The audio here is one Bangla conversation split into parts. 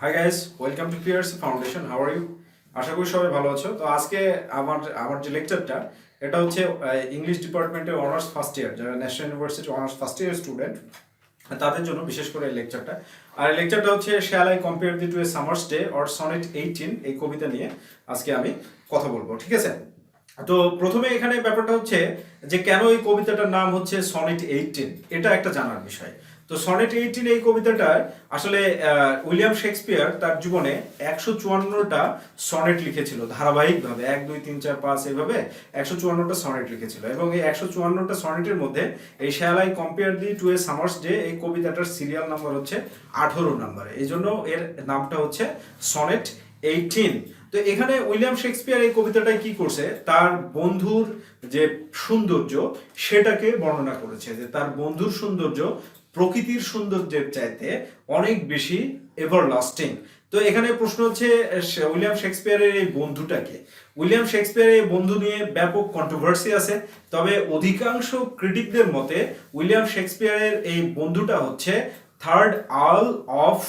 High guys, welcome to PRC foundation. How are you? আশা করি সবাই ভালো আছো। তো আজকে আমার যে লেকচারটা, এটা হচ্ছে ইংলিশ ডিপার্টমেন্টের অনার্স ফার্স্ট ইয়ার, যারা national university honours first year student, তাদের জন্য বিশেষ করে এই লেকচারটা। আর এই লেকচারটা হচ্ছে shall I compare thee to a summer's day or sonnet 18, এই কবিতা নিয়ে আজকে আমি কথা বলবো, ঠিক আছে? তো প্রথমে এখানে ব্যাপারটা হচ্ছে যে কেন এই কবিতাটার নাম হচ্ছে সনেট 18, এটা একটা জানার বিষয়। তো সনেট 18 এই কবিতাটায় আসলে উইলিয়াম শেক্সপিয়ার তার জীবনে 154টা সনেট লিখেছিল ধারাবাহিকভাবে, 1 2 3 4 5 এইভাবে 154টা সনেট লিখেছিল। এবং এই 154টা সনেটের মধ্যে এই shall I compare thee to a summer's day এই কবিতাটার সিরিয়াল নাম্বার হচ্ছে 18 নম্বরে, এই জন্য এর নামটা হচ্ছে সনেট 18। তো এখানে উইলিয়াম শেক্সপিয়ার এই কবিতাটায় কি করছে, তার বন্ধুর যে সৌন্দর্য সেটাকে বর্ণনা করেছে, যে তার বন্ধুর সৌন্দর্য প্রকৃতির সৌন্দর্যের চাইতে অনেক বেশি এভারলাস্টিং। তো এখানে প্রশ্ন হচ্ছে উইলিয়াম শেক্সপিয়ারের এই বন্ধুটাকে, উইলিয়াম শেক্সপিয়ারের এই বন্ধু নিয়ে ব্যাপক কন্ট্রোভার্সি আছে। তবে অধিকাংশ ক্রিটিকদের মতে উইলিয়াম শেক্সপিয়ারের এই বন্ধুটা হচ্ছে থার্ড আর্ল অফ,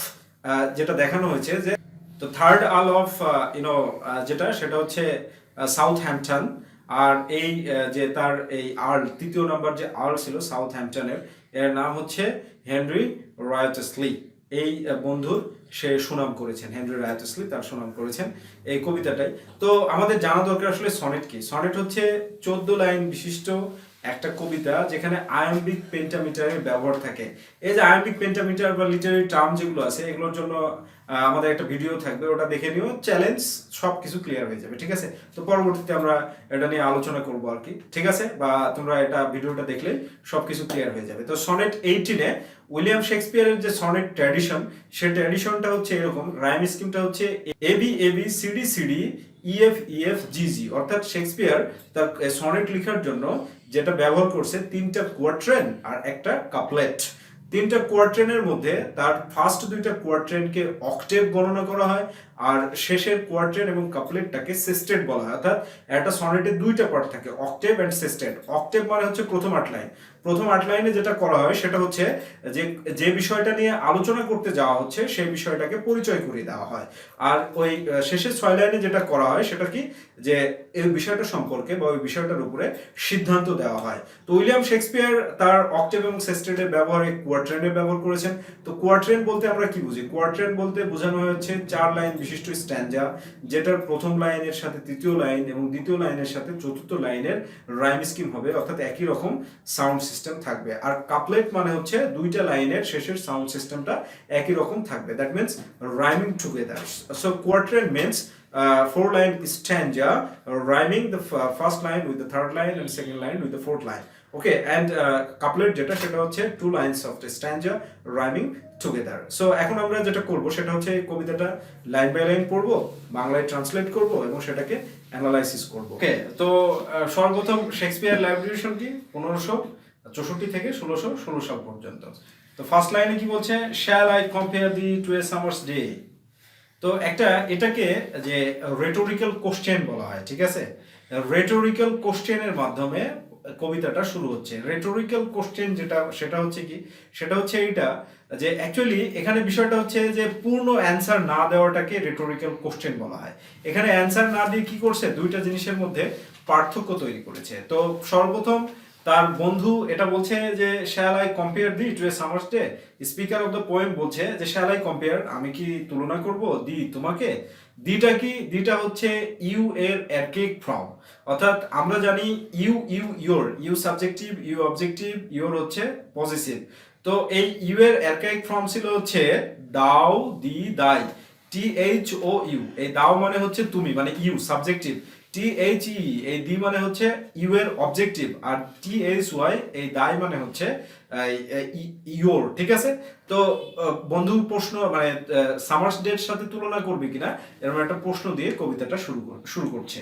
যেটা দেখানো হয়েছে যে, তো থার্ড আর্ল অফ যেটা সেটা হচ্ছে সাউথ হ্যাম্পটন। আর এই যে তার এই আর্ল, তৃতীয় নাম্বার যে আর্ল ছিল সাউথ হ্যাম্পটনের, এর নাম হচ্ছে হেনরি রায়টসলি। এই বন্ধুর সে সুনাম করেছেন, হেনরি রায়টসলি তার সুনাম করেছেন এই কবিতাটাই। তো আমাদের জানা দরকার আসলে সনেট কি। সনেট হচ্ছে 14 লাইন বিশিষ্ট একটা কবিতা যেখানে আয়াম্বিক পেন্টামিটারের ব্যবহার থাকে। এই যে আয়াম্বিক পেন্টামিটার বা লিটারারি টার্ম যেগুলো আছে, এগুলোর জন্য আমাদের একটা ভিডিও থাকবে, ওটা দেখে নিও, চ্যালেঞ্জ সব কিছু ক্লিয়ার হয়ে যাবে, ঠিক আছে? তো পরবর্তীতে আমরা এটা নিয়ে আলোচনা করবো আর কি, ঠিক আছে? বা তোমরা এটা ভিডিওটা দেখলে সব কিছু ক্লিয়ার হয়ে যাবে। তো সনেট 18-এ উইলিয়াম শেক্সপিয়ারের যে সনেট ট্র্যাডিশন, সেই ট্র্যাডিশনটা হচ্ছে এরকম, রাইম স্কিমটা হচ্ছে AB AB CD CD EF EF GG. অর্থাৎ শেক্সপিয়ার তার সনেট লেখার জন্য যেটা ব্যবহার করছে 3টা কোয়াট্রেন আর একটা কাপলেট। 3টা কোয়াট্রেনের মধ্যে তার ফার্স্ট 2টা কোয়াট্রেনকে অক্টেভ গণনা করা হয়, আর শেষের কোয়াট্রেন এবং কাপলেটটাকে সেস্টেট বলা হয়। অর্থাৎ একটা সনেটে 2টা পার্ট থাকে, অক্টেভ এন্ড সেস্টেট। অক্টেভ মানে হচ্ছে প্রথম 8 লাইন। প্রথম 8 লাইনে যেটা করা হয় সেটা হচ্ছে যে বিষয়টা নিয়ে আলোচনা করতে যাওয়া হচ্ছে সেই বিষয়টাকে পরিচয় করিয়ে দেওয়া হয়। আর ওই শেষের 6 লাইনে যেটা করা হয় সেটা কি, যে এই বিষয়টা সম্পর্কে বা ওই বিষয়টার উপরে সিদ্ধান্ত দেওয়া হয়। তো উইলিয়াম শেক্সপিয়ার তার অক্টেভ এবং সেস্টেটের ব্যবহারে কোয়াট্রেনের ব্যবহার করেছেন। তো কোয়াট্রেন বলতে আমরা কি বুঝি? কোয়াট্রেন বলতে বোঝানো হচ্ছে 4 লাইন বিশিষ্ট স্ট্যাঞ্জা, যেটার প্রথম লাইনের সাথে তৃতীয় লাইন এবং দ্বিতীয় লাইনের সাথে চতুর্থ লাইনের রাইম স্কিম হবে, অর্থাৎ একই রকম সাউন্ড সিস্টেম থাকবে। আর কাপলেট মানে হচ্ছে 2টা লাইনের শেষের সাউন্ড সিস্টেমটা একই রকম থাকবে, that means rhyming together. So quatrain means 4-line stanza rhyming the first line with the third line and second line with the fourth line. Okay, and couplet যেটা সেটা হচ্ছে 2 lines of the stanza rhyming together. So এখন আমরা যেটা করব সেটা হচ্ছে কবিতাটা লাইন বাই লাইন পড়বো, বাংলায় ট্রান্সলেট করব এবং সেটাকে অ্যানালাইসিস করব। ওকে, তো সর্বপ্রথম শেক্সপিয়ার লাইভ ডিউরেশন কি 1564 থেকে 1616 সাল পর্যন্ত। তো ফার্স্ট লাইনে কি বলছে, shall I compare thee to a summer's day. তো এটাকে যে রেটোরিক্যাল কোশ্চেন বলা হয়, ঠিক আছে? রেটোরিক্যাল কোশ্চেনের মাধ্যমে কবিতাটা শুরু হচ্ছে। রেটোরিক্যাল কোশ্চেন যেটা সেটা হচ্ছে কি, সেটা হচ্ছে এইটা যে অ্যাকচুয়ালি এখানে বিষয়টা হচ্ছে যে পূর্ণ অ্যান্সার না দেওয়াটাকে রেটোরিক্যাল কোশ্চেন বলা হয়। এখানে অ্যান্সার না দিয়ে কি করছে, 2টা জিনিসের মধ্যে পার্থক্য তৈরি করেছে। তো সর্বপ্রথম তার বন্ধু এটা বলছে যে shall I compare thee to a summer's day. Speaker of the poem বলছে যে শ্যাল আই কম্পেয়ার, আমি কি তুলনা করব দি তোমাকে। দিটা কি, দিটা হচ্ছে ইউ এর অ্যারকেইক ফর্ম। অর্থাৎ আমরা জানি you you your, you subjective, you objective, your হচ্ছে পজিটিভ। তো এই ইউ এর অ্যারকেইক ফর্ম ছিল হচ্ছে দাও, দি, দাই, টি এইচ ও ইউ। এই দাও মানে হচ্ছে তুমি, মানে ইউ সাবজেক্টিভ। THE এই দি মানে হচ্ছে ইউ এর অবজেক্টিভ, আর THY এই দাই মানে হচ্ছে ইয়োর, ঠিক আছে? তো বন্ধু প্রশ্ন মানে সামার্স ডের সাথে তুলনা করবে কিনা এরকম একটা প্রশ্ন দিয়ে কবিতাটা শুরু করছে।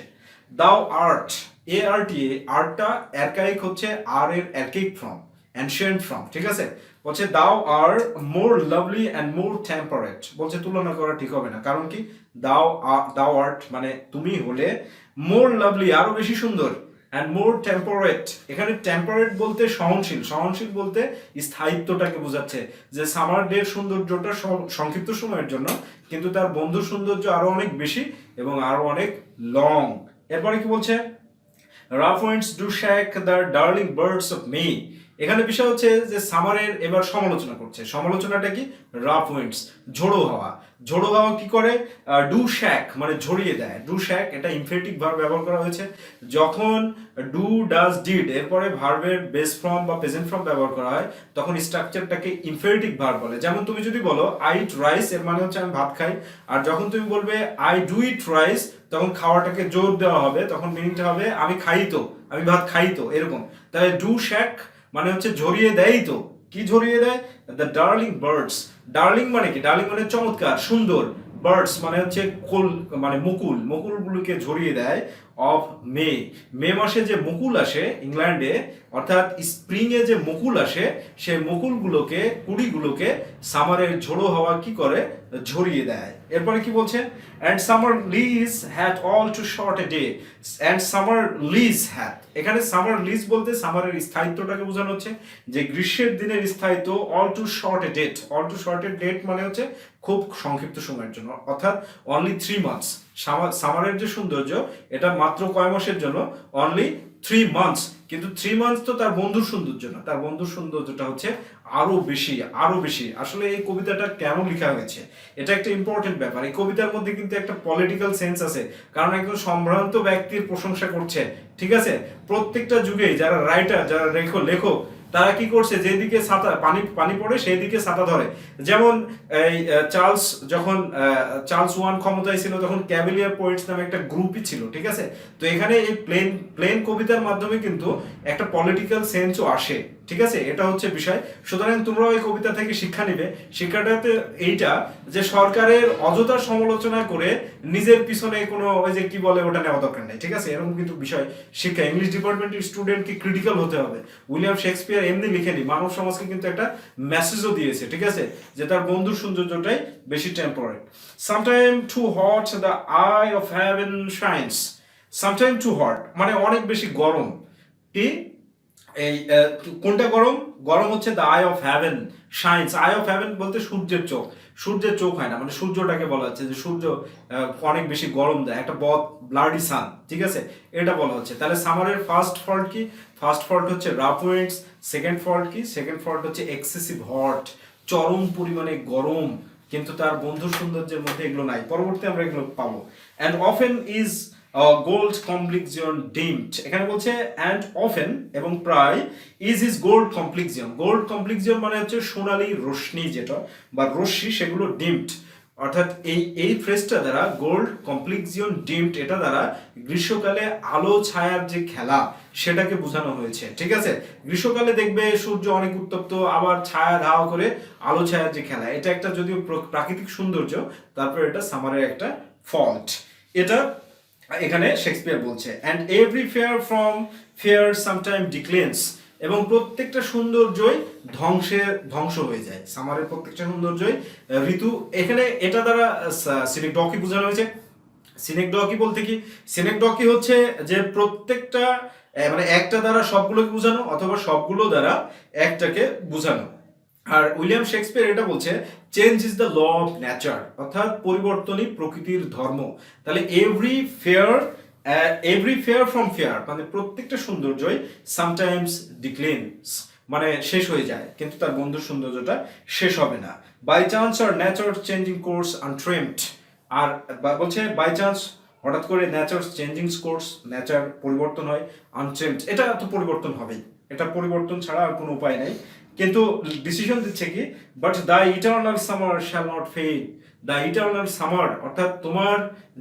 দাও আর্ট, ART, আর্টটা অ্যারকাইক হচ্ছে আর এর অ্যারকাইক ফর্ম, অ্যানশিয়েন্ট ফর্ম, ঠিক আছে? বলছে thou art more lovely and more temperate. বলছে তুলনা করা ঠিক হবে না, কারণ কি, দাও আর্ট মানে তুমি হলে, মোর লাভলি আরো বেশি সুন্দর, অ্যান্ড মোর টেম্পারেট, এখানে টেম্পারেট বলতে সহনশীল, সহনশীল বলতে স্থায়িত্বটাকে বোঝাচ্ছে, যে সামার ডের সৌন্দর্যটা সংক্ষিপ্ত সময়ের জন্য কিন্তু তার বন্ধুর সৌন্দর্য আরো অনেক বেশি এবং আরো অনেক লং। এরপরে কি বলছে, rough winds do shake the darling buds of May. এখানে বিষয় হচ্ছে যে সামারের এবার সমালোচনা করছে। সমালোচনাটা কি, রাফ উইন্ডস ঝোড়ো হাওয়া। ঝোড়ো হাওয়া কি করে, ডু শ্যাক মানে ঝরিয়ে দেয়। ডু শ্যাক এটা ইনফিনিটিভ ভার্ব ব্যবহার করা হয়েছে। যখন ডু ডাজ ডিড এরপরে ভার্বের বেস ফর্ম বা প্রেজেন্ট ফর্ম ব্যবহার করা হয় তখন স্ট্রাকচারটাকে ইনফিনিটিভ ভার্ব বলে। যেমন তুমি যদি বলো আই ইট রাইস, এর মানে হচ্ছে আমি ভাত খাই। আর যখন তুমি বলবে আই ডু ইট রাইস তখন খাওয়াটাকে জোর দেওয়া হবে, তখন মিনিংটা হবে আমি খাই তো, আমি ভাত খাই তো, এরকম। তাহলে ডু শ্যাক মানে হচ্ছে ঝরিয়ে দেয় তো। কি ঝরিয়ে দেয়, দ্য ডার্লিং বার্ডস। ডার্লিং মানে কি, ডার্লিং মানে চমৎকার সুন্দর, বার্ডস মানে হচ্ছে কোল মানে মুকুল, মুকুলগুলোকে ঝরিয়ে দেয় অফ মে। মে মাসে যে মুকুল আসে ইংল্যান্ডে, অর্থাৎ স্প্রিং এ যে মুকুল আসে সেই মুকুলগুলোকে কুড়িগুলোকে সামারের ঝোড়ো হাওয়া কি করে, ঝরিয়ে দেয়। এরপরে কি বলছে, and summer lease had all too short a day. And summer lease had, এখানে সামার লিজ বলতে সামারের স্থায়িত্বটাকে বোঝানো হচ্ছে, যে গ্রীষ্মের দিনের স্থায়িত্ব। All too short a date, all too short a date মানে হচ্ছে খুব সংক্ষিপ্ত সময়ের জন্য, অর্থাৎ অনলি 3 মান্থস। সামারের যে সৌন্দর্য এটা মাত্র কয় মাসের জন্য, অনলি 3 মান্থস। কিন্তু 3 মান্থস তো তার বন্ধুর সৌন্দর্য না, তার বন্ধুর সৌন্দর্যটা হচ্ছে আরো বেশি, আরো বেশি। আসলে এই কবিতাটা কেন লেখা হয়েছে এটা একটা ইম্পর্টেন্ট ব্যাপার। এই কবিতার মধ্যে কিন্তু একটা পলিটিক্যাল সেন্স আছে, কারণ একজন সম্ভ্রান্ত ব্যক্তির প্রশংসা করছে, ঠিক আছে। প্রত্যেকটা যুগেই যারা রাইটার, যারা লেখক, তারা কি করছে, যেদিকে ছাতা পানি পানি পড়ে সেই দিকে ছাতা ধরে। যেমন এই চার্লস, যখন চার্লস ওয়ান ক্ষমতায় ছিল তখন ক্যাভেলিয়ার পোয়েটস নামে একটা গ্রুপই ছিল, ঠিক আছে। তো এখানে এই প্লেন কবিতার মাধ্যমে কিন্তু একটা পলিটিক্যাল সেন্সও আসে, ঠিক আছে। এটা হচ্ছে বিষয়। সুতরাং তোমরাও এই কবিতা থেকে শিক্ষা নিবে। শিক্ষাটাতে এইটা যে সরকারের অযথা সমালোচনা করে নিজের পিছনে কোনো ওই যে কি বলে ওটা নেওয়া দরকার নেই, ঠিক আছে। এরকম কিন্তু বিষয় শিক্ষা, ইংলিশ ডিপার্টমেন্টের স্টুডেন্টকে ক্রিটিক্যাল হতে হবে। উইলিয়াম শেক্সপিয়ার এমনি লিখেনি, মানব সমাজকে কিন্তু একটা মেসেজও দিয়েছে, ঠিক আছে, যে তার বন্ধুর সৌন্দর্যটাই বেশি temporary. Sometime too hot the eye of heaven shines. Sometime too hot মানে অনেক বেশি গরম। কি এই কোনটা গরম, গরম হচ্ছে the eye of heaven shines. Eye of heaven বলতে সূর্যের চোখ, সূর্যের চোখ হয় না, মানে সূর্যটাকে বলা হচ্ছে যে সূর্য অনেক বেশি গরম দেয়, একটা ব্লাডি সান, ঠিক আছে, এটা বলা হচ্ছে। তাহলে সামারের ফার্স্ট ফল্ট কি, ফার্স্ট ফল্ট হচ্ছে রাফ উইন্ডস। সেকেন্ড ফল্ট কি, সেকেন্ড ফল্ট হচ্ছে এক্সেসিভ হট, চরম পরিমাণে গরম। কিন্তু তার বন্ধুর সৌন্দর্যের মধ্যে এগুলো নাই। পরবর্তী আমরা এগুলো পাবো। And often is gold complexion dimmed. এখানে বলছে অ্যান্ড অফেন এবং প্রায়, is is gold complexion. Gold complexion মানে হচ্ছে সোনালী রশ্মি যেটা বা রশ্মি, সেগুলো ডিমড। অর্থাৎ এই ফ্রেজটা দ্বারা গোল্ড কমপ্লিকশন ডিমড, এটা দ্বারা গ্রীষ্মকালে আলো ছায়ার যে খেলা সেটাকে বোঝানো হয়েছে, ঠিক আছে। গ্রীষ্মকালে দেখবে সূর্য অনেক উত্তপ্ত, আবার ছায়া ধাওয়া করে আলো ছায়ার যে খেলা, এটা একটা যদিও প্রাকৃতিক সৌন্দর্য, তারপর এটা সামারের একটা ফল্ট। এটা এখানে শেক্সপিয়ার বলছে। And every fair from fair sometime declines, এবং প্রত্যেকটা সৌন্দর্যই ধ্বংস হয়ে যায়। সামারের প্রত্যেকটা সৌন্দর্যই ঋতু। এখানে এটা দ্বারা সিনেকডকি বোঝানো হয়েছে। সিনেকডকি বলতে কি, সিনেকডকি হচ্ছে যে প্রত্যেকটা মানে একটা দ্বারা সবগুলোকে বোঝানো অথবা সবগুলো দ্বারা একটাকে বোঝানো। আর উইলিয়াম শেক্সপিয়ার এটা বলছে change is the law of nature, অর্থাৎ পরিবর্তনই প্রকৃতির ধর্ম। তাহলে এভরি ফেয়ার ফ্রম ফেয়ার মানে প্রত্যেকটা সৌন্দর্যই সামটাইমস ডিক্লেন্স মানে শেষ হয়ে যায়, কিন্তু তার বন্ধুর সৌন্দর্যটা শেষ হবে না। By chance or nature changing course untrimmed. আর বলছে বাই চান্স হঠাৎ করে নেচার চেঞ্জিং কোর্স, নেচার পরিবর্তন হয়, আনট্রেমড এটা তো পরিবর্তন হবেই, এটা পরিবর্তন ছাড়া আর কোনো উপায় নেই। কিন্তু ডিসিশন দিচ্ছে কি, but the eternal summer shall not fade. The eternal summer অর্থাৎ তোমার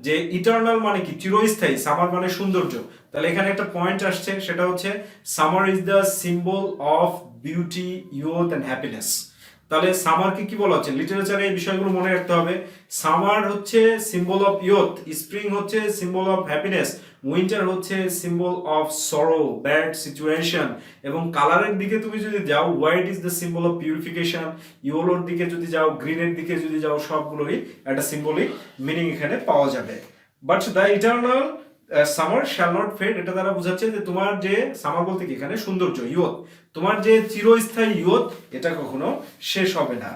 যে ইটার্নাল মানে কি, চিরস্থায়ী, সামার মানে সৌন্দর্য। তাহলে এখানে একটা পয়েন্ট আসছে, সেটা হচ্ছে summer is the symbol of beauty, youth and happiness. তাহলে সামারকে কি বলা হচ্ছে, লিটারেচারে এই বিষয়গুলো মনে রাখতে হবে। সামার হচ্ছে সিম্বল অফ ইয়থ, স্প্রিং হচ্ছে সিম্বল অফ হ্যাপিনেস, উইন্টার হচ্ছে symbol of sorrow, bad situation. এবং কালারের দিকে তুমি যদি যাও, white is the symbol of purification, ইয়েলোর দিকে যদি যাও, গ্রিনের দিকে যদি যাও, সবগুলোরই একটা সিম্বলিক মিনিং এখানে পাওয়া যাবে। But the eternal summer shall not fade, এটা দ্বারা বোঝাচ্ছে যে তোমার যে সামার বলতে কি এখানে সৌন্দর্য, ইয়থ, তোমার যে চিরস্থায়ী ইয়থ, এটা কখনো শেষ হবে না।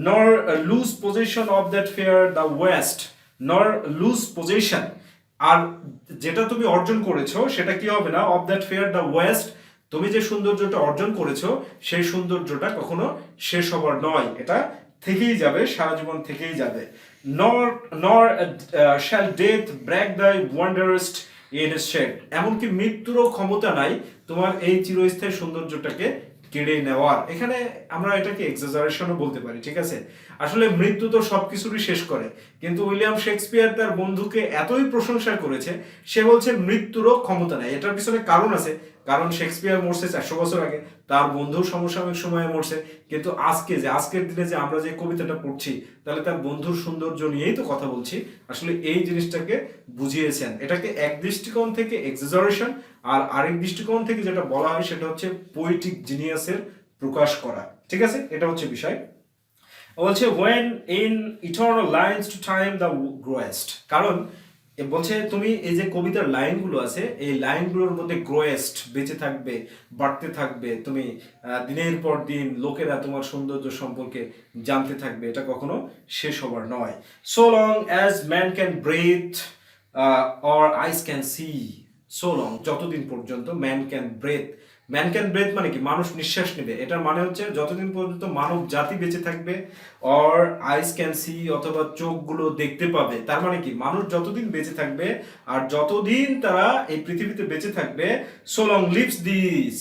nor lose possession of that fair the west, nor lose possession, আর যেটা তুমি অর্জন করেছো সেটা কি হবে না, of that fair the West, তুমি যে সৌন্দর্যটা অর্জন করেছো সেই সৌন্দর্যটা কখনো শেষ হবার নয়, এটা থেকেই যাবে, সারা জীবন থেকেই যাবে। Nor nor shall death brag the wanderest in shade, এমনকি মৃত্যুরও ক্ষমতা নাই তোমার এই চিরস্থায়ী সৌন্দর্যটাকে কেড়ে নেওয়ার। এখানে আমরা এটাকে এক্সাজারেশনও বলতে পারি, ঠিক আছে। আসলে মৃত্যু তো সবকিছুরই শেষ করে, কিন্তু উইলিয়াম শেক্সপিয়ার তার বন্ধুকে এতই প্রশংসা করেছে, সে বলছে মৃত্যুরও ক্ষমতা নেই। এটার পিছনে কারণ আছে, কারণ শেক্সপিয়ার মরছে 400 বছর আগে, তার বন্ধু সমসাময়িক সময়ে মরছে, কিন্তু আজকের দিনে যে আমরা যে কবিতাটা পড়ছি, তাহলে তার বন্ধুর সৌন্দর্য নিয়েই তো কথা বলছি। আসলে এই জিনিসটাকে বুঝিয়েছেন, এটাকে এক দৃষ্টিকোণ থেকে এক্সাজারেশন, আর আরেক দৃষ্টিকোণ থেকে যেটা বলা হয় সেটা হচ্ছে পোয়েটিক জিনিয়াসের প্রকাশ করা, ঠিক আছে। এটা হচ্ছে বিষয়। বলছে when in eternal lines to time the growest, কারণ বলছে তুমি এই যে কবিতার লাইনগুলো আছে, এই লাইনগুলোর মধ্যে গ্রোয়েস্ট, বেঁচে থাকবে, বাড়তে থাকবে, তুমি দিনের পর দিন লোকেরা তোমার সৌন্দর্য সম্পর্কে জানতে থাকবে, এটা কখনো শেষ হবার নয়। so long as man can breathe or eyes can see, so long, যতদিন পর্যন্ত man can breathe, man can breathe মানে কি, মানুষ নিঃশ্বাস নেবে, এটার মানে হচ্ছে যতদিন পর্যন্ত মানব জাতি বেঁচে থাকবে, অর আইস ক্যান সি, অথবা চোখগুলো দেখতে পাবে, তার মানে কি মানুষ যতদিন বেঁচে থাকবে আর যতদিন তারা এই পৃথিবীতে বেঁচে থাকবে, সো লং লিভস দিস,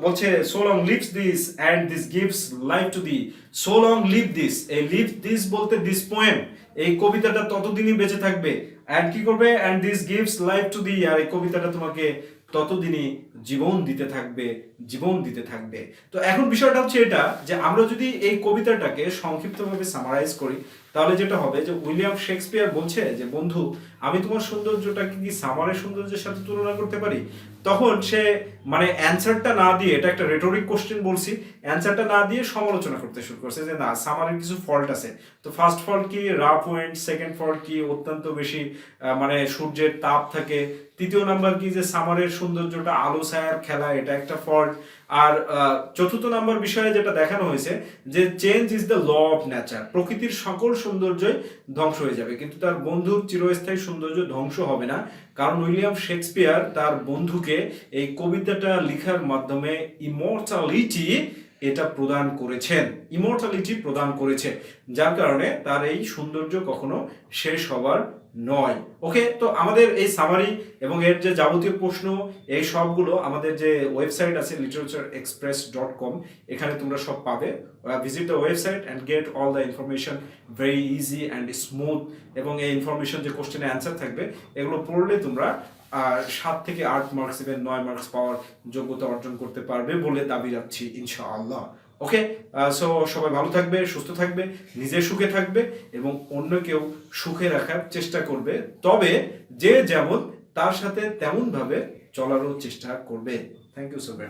বলছে so long lives this and this gives life to thee, so long live this, এই লিভ দিস বলতে দিস পোয়েম, এই কবিতাটা ততদিনই বেঁচে থাকবে, অ্যান্ড কি করবে, and this gives life to thee, আর এই কবিতাটা তোমাকে ততদিনই জীবন দিতে থাকবে, জীবন দিতে থাকবে। তো এখন বিষয়টা হচ্ছে এটা যে আমরা যদি এই কবিতাটাকে সংক্ষিপ্তভাবে সামারাইজ করি, তাহলে যেটা হবে যে উইলিয়াম শেক্সপিয়ার বলছে যে বন্ধু, আমি তোমার সৌন্দর্যটাকে কি সামারের সৌন্দর্যের সাথে তুলনা করতে পারি? তখন সে মানে অ্যান্সারটা না দিয়ে, এটা একটা রেটরিক কোশ্চেন বলছি, অ্যান্সারটা না দিয়ে সমালোচনা করতে শুরু করছে যে না, সামারের কিছু ফল্ট আছে। তো ফার্স্ট ফল্ট কি, রাফ উইন্ড, সেকেন্ড ফল্ট কি, অত্যন্ত বেশি মানে সূর্যের তাপ থাকে, তৃতীয় নাম্বার কি যে সামারের সৌন্দর্যটা আলো ছায়ার খেলা, এটা একটা ফল্ট, আর চতুর্থ নাম্বার বিষয়ে যেটা দেখানো হয়েছে যে change is the law of nature, প্রকৃতির সকল সৌন্দর্যই ধ্বংস হয়ে যাবে, কিন্তু তার বন্ধুর চিরস্থায়ী সৌন্দর্য ধ্বংস হবে না, কারণ উইলিয়াম শেক্সপিয়ার তার বন্ধুকে এই কবিতাটা লেখার মাধ্যমে ইমর্টালিটি এটা প্রদান করেছেন, ইমর্টালিটি প্রদান করেছে, যার কারণে তার এই সৌন্দর্য কখনো শেষ হবার নয়। ওকে, তো আমাদের এই সামারি এবং এর যে যাবতীয় প্রশ্ন, এই সবগুলো আমাদের যে ওয়েবসাইট আছে literaturexpress.com, এখানে তোমরা সব পাবে। Visit the website and get all the information very easy and smooth, এবং এই ইনফরমেশন যে কোশ্চেনে অ্যান্সার থাকবে এগুলো পড়লে তোমরা 7 থেকে 8 মার্কস, ইভেন 9 মার্কস পাওয়ার যোগ্যতা অর্জন করতে পারবে বলে দাবি রাখছি ইনশাআল্লাহ। ওকে, সো সবাই ভালো থাকবে, সুস্থ থাকবে, নিজে সুখে থাকবে এবং অন্যকেও সুখে রাখার চেষ্টা করবে, তবে যে যেমন তার সাথে তেমন ভাবে চলারও চেষ্টা করবে। Thank you so much.